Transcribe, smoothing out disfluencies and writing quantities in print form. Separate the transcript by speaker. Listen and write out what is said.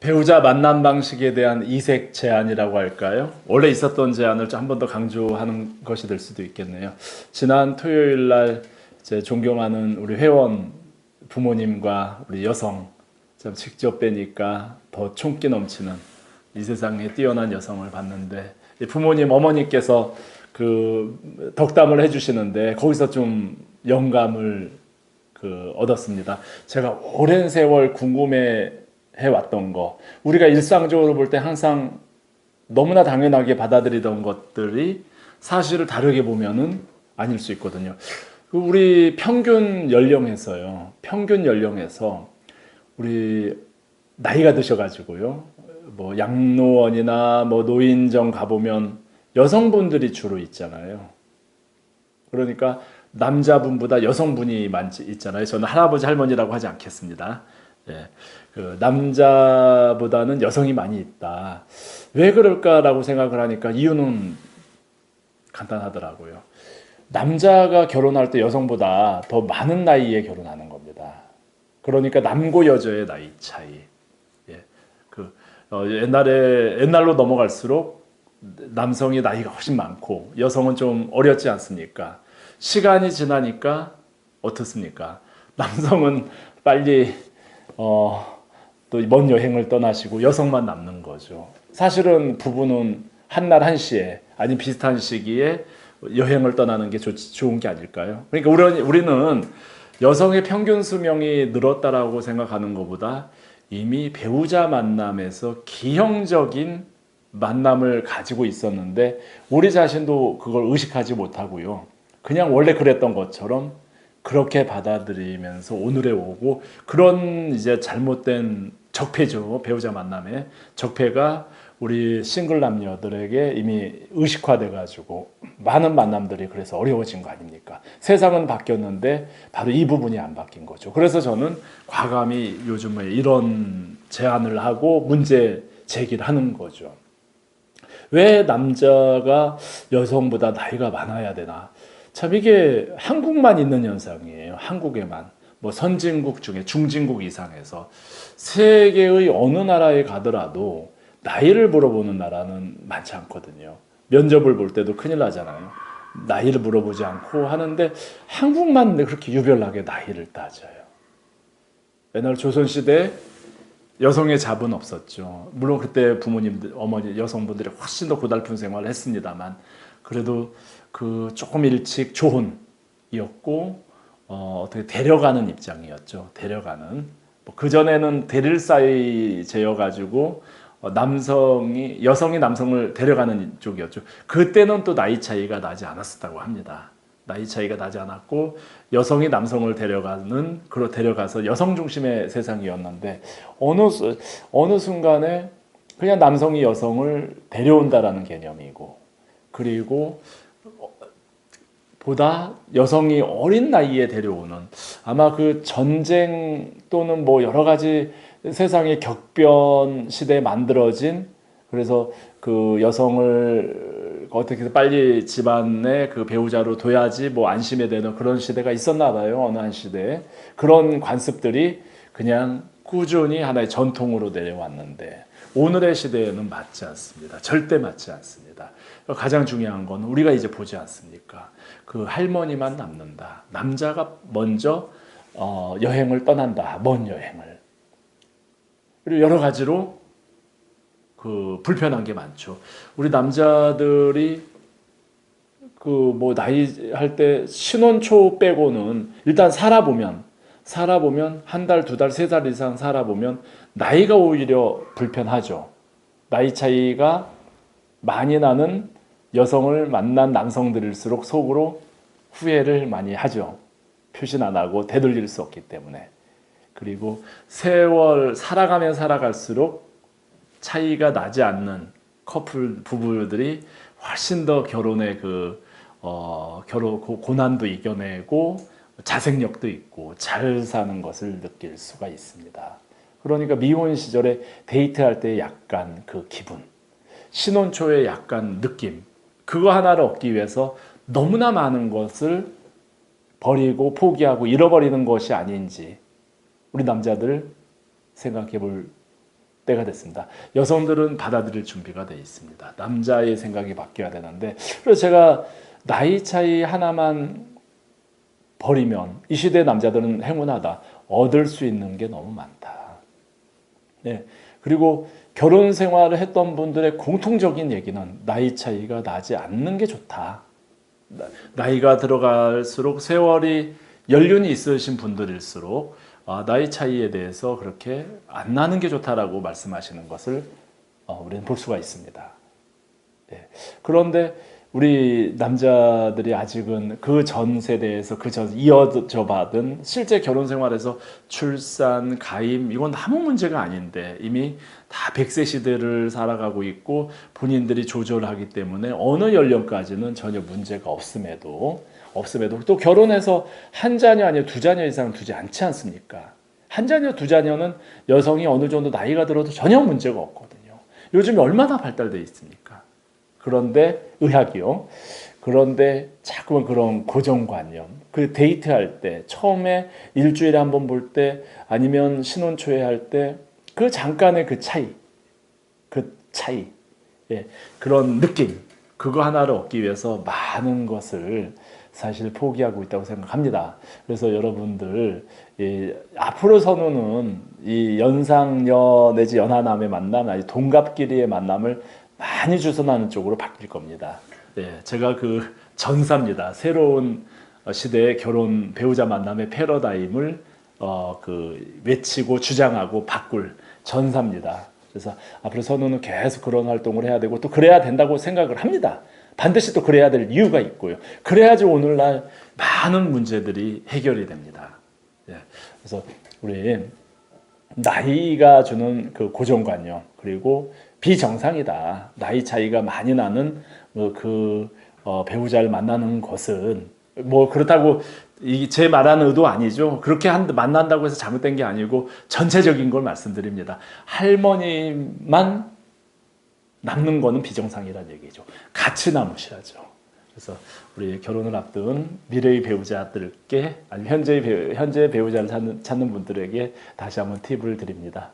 Speaker 1: 배우자 만남 방식에 대한 이색 제안이라고 할까요? 원래 있었던 제안을 한 번 더 강조하는 것이 될 수도 있겠네요. 지난 토요일 날 제 존경하는 우리 회원 부모님과 우리 여성 참 직접 뵈니까 더 총기 넘치는 이 세상에 뛰어난 여성을 봤는데, 이 부모님 어머니께서 그 덕담을 해주시는데 거기서 좀 영감을 얻었습니다. 제가 오랜 세월 궁금해 해왔던 거, 우리가 일상적으로 볼 때 항상 너무나 당연하게 받아들이던 것들이 사실을 다르게 보면은 아닐 수 있거든요. 우리 평균 연령에서 우리 나이가 드셔가지고요, 뭐 양로원이나 뭐 노인정 가보면 여성분들이 주로 있잖아요. 그러니까 남자분보다 여성분이 있잖아요. 저는 할아버지 할머니라고 하지 않겠습니다. 예, 그 남자보다는 여성이 많이 있다. 왜 그럴까라고 생각을 하니까 이유는 간단하더라고요. 남자가 결혼할 때 여성보다 더 많은 나이에 결혼하는 겁니다. 그러니까 남고 여자의 나이 차이. 예, 옛날로 넘어갈수록 남성이 나이가 훨씬 많고 여성은 좀 어렸지 않습니까? 시간이 지나니까 어떻습니까? 남성은 빨리 또 먼 여행을 떠나시고 여성만 남는 거죠. 사실은 부부는 한날 한시에 아니 비슷한 시기에 여행을 떠나는 게 좋은 게 아닐까요? 그러니까 우리는 여성의 평균 수명이 늘었다라고 생각하는 것보다 이미 배우자 만남에서 기형적인 만남을 가지고 있었는데 우리 자신도 그걸 의식하지 못하고요. 그냥 원래 그랬던 것처럼 그렇게 받아들이면서 오늘에 오고, 그런 이제 잘못된 적폐죠. 배우자 만남의 적폐가 우리 싱글 남녀들에게 이미 의식화돼 가지고 많은 만남들이 그래서 어려워진 거 아닙니까? 세상은 바뀌었는데 바로 이 부분이 안 바뀐 거죠. 그래서 저는 과감히 요즘에 이런 제안을 하고 문제 제기를 하는 거죠. 왜 남자가 여성보다 나이가 많아야 되나? 참 이게 한국만 있는 현상이에요. 한국에만. 뭐 선진국 중에 중진국 이상에서 세계의 어느 나라에 가더라도 나이를 물어보는 나라는 많지 않거든요. 면접을 볼 때도 큰일 나잖아요. 나이를 물어보지 않고 하는데 한국만 그렇게 유별나게 나이를 따져요. 옛날 조선시대 여성의 잡은 없었죠. 물론 그때 부모님들, 어머니, 여성분들이 훨씬 더 고달픈 생활을 했습니다만, 그래도 그 조금 일찍 조혼이었고, 어떻게 데려가는 입장이었죠. 데려가는. 뭐 그전에는 대릴사회제여가지고, 여성이 남성을 데려가는 쪽이었죠. 그때는 또 나이 차이가 나지 않았었다고 합니다. 나이 차이가 나지 않았고 여성이 남성을 데려가서 여성 중심의 세상이었는데 어느 순간에 그냥 남성이 여성을 데려온다라는 개념이고, 그리고 보다 여성이 어린 나이에 데려오는, 아마 그 전쟁 또는 뭐 여러 가지 세상의 격변 시대에 만들어진, 그래서 그 여성을 어떻게 해서 빨리 집안의 그 배우자로 둬야지 뭐 안심이 되는 그런 시대가 있었나 봐요. 어느 한 시대에. 그런 관습들이 그냥 꾸준히 하나의 전통으로 내려왔는데 오늘의 시대에는 맞지 않습니다. 절대 맞지 않습니다. 가장 중요한 건 우리가 이제 보지 않습니까? 그 할머니만 남는다. 남자가 먼저 여행을 떠난다. 먼 여행을. 그리고 여러 가지로 그 불편한 게 많죠. 우리 남자들이 그 뭐 나이 할 때 신혼 초 빼고는 일단 살아보면 한 달, 두 달, 세 달 이상 살아보면 나이가 오히려 불편하죠. 나이 차이가 많이 나는 여성을 만난 남성들일수록 속으로 후회를 많이 하죠. 표신 안 하고 되돌릴 수 없기 때문에. 그리고 세월 살아가면 살아갈수록 차이가 나지 않는 부부들이 훨씬 더 결혼의 고난도 이겨내고 자생력도 있고 잘 사는 것을 느낄 수가 있습니다. 그러니까 미혼 시절에 데이트할 때 약간 그 기분, 신혼 초에 약간 느낌, 그거 하나를 얻기 위해서 너무나 많은 것을 버리고 포기하고 잃어버리는 것이 아닌지 우리 남자들 생각해 볼 때가 됐습니다. 여성들은 받아들일 준비가 돼 있습니다. 남자의 생각이 바뀌어야 되는데, 그래서 제가 나이 차이 하나만 버리면 이 시대 남자들은 행운하다. 얻을 수 있는 게 너무 많다. 네. 그리고 결혼 생활을 했던 분들의 공통적인 얘기는 나이 차이가 나지 않는 게 좋다. 나이가 들어갈수록 세월이 연륜이 있으신 분들일수록 나이 차이에 대해서 그렇게 안 나는 게 좋다라고 말씀하시는 것을 우리는 볼 수가 있습니다. 네. 그런데 우리 남자들이 아직은 그 전 세대에서 그 전 이어져 받은 실제 결혼 생활에서 출산, 가임 이건 아무 문제가 아닌데 이미 다 100세 시대를 살아가고 있고 본인들이 조절하기 때문에 어느 연령까지는 전혀 문제가 없음에도 또 결혼해서 한 자녀 아니면 두 자녀 이상 두지 않지 않습니까? 한 자녀, 두 자녀는 여성이 어느 정도 나이가 들어도 전혀 문제가 없거든요. 요즘에 얼마나 발달되어 있습니까? 그런데 의학이요. 그런데 자꾸만 그런 고정관념, 그 데이트할 때 처음에 일주일에 한 번 볼 때 아니면 신혼 초에 할 때 그 잠깐의 그 차이, 예, 그런 느낌, 그거 하나를 얻기 위해서 많은 것을 사실 포기하고 있다고 생각합니다. 그래서 여러분들 앞으로 선우는 이 연상녀 내지 연하남의 만남, 아니 동갑끼리의 만남을 많이 주선하는 쪽으로 바뀔 겁니다. 네, 제가 그 전사입니다. 새로운 시대의 결혼 배우자 만남의 패러다임을 외치고 주장하고 바꿀 전사입니다. 그래서 앞으로 선우는 계속 그런 활동을 해야 되고 또 그래야 된다고 생각을 합니다. 반드시 또 그래야 될 이유가 있고요. 그래야지 오늘날 많은 문제들이 해결이 됩니다. 네, 그래서 우리 나이가 주는 그 고정관념 그리고 비정상이다. 나이 차이가 많이 나는 배우자를 만나는 것은 뭐 그렇다고 제 말하는 의도 아니죠. 그렇게 만난다고 해서 잘못된 게 아니고 전체적인 걸 말씀드립니다. 할머니만 남는 거는 비정상이라는 얘기죠. 같이 남으셔야죠. 그래서 우리 결혼을 앞둔 미래의 배우자들께 아니 현재 배우자를 찾는 분들에게 다시 한번 팁을 드립니다.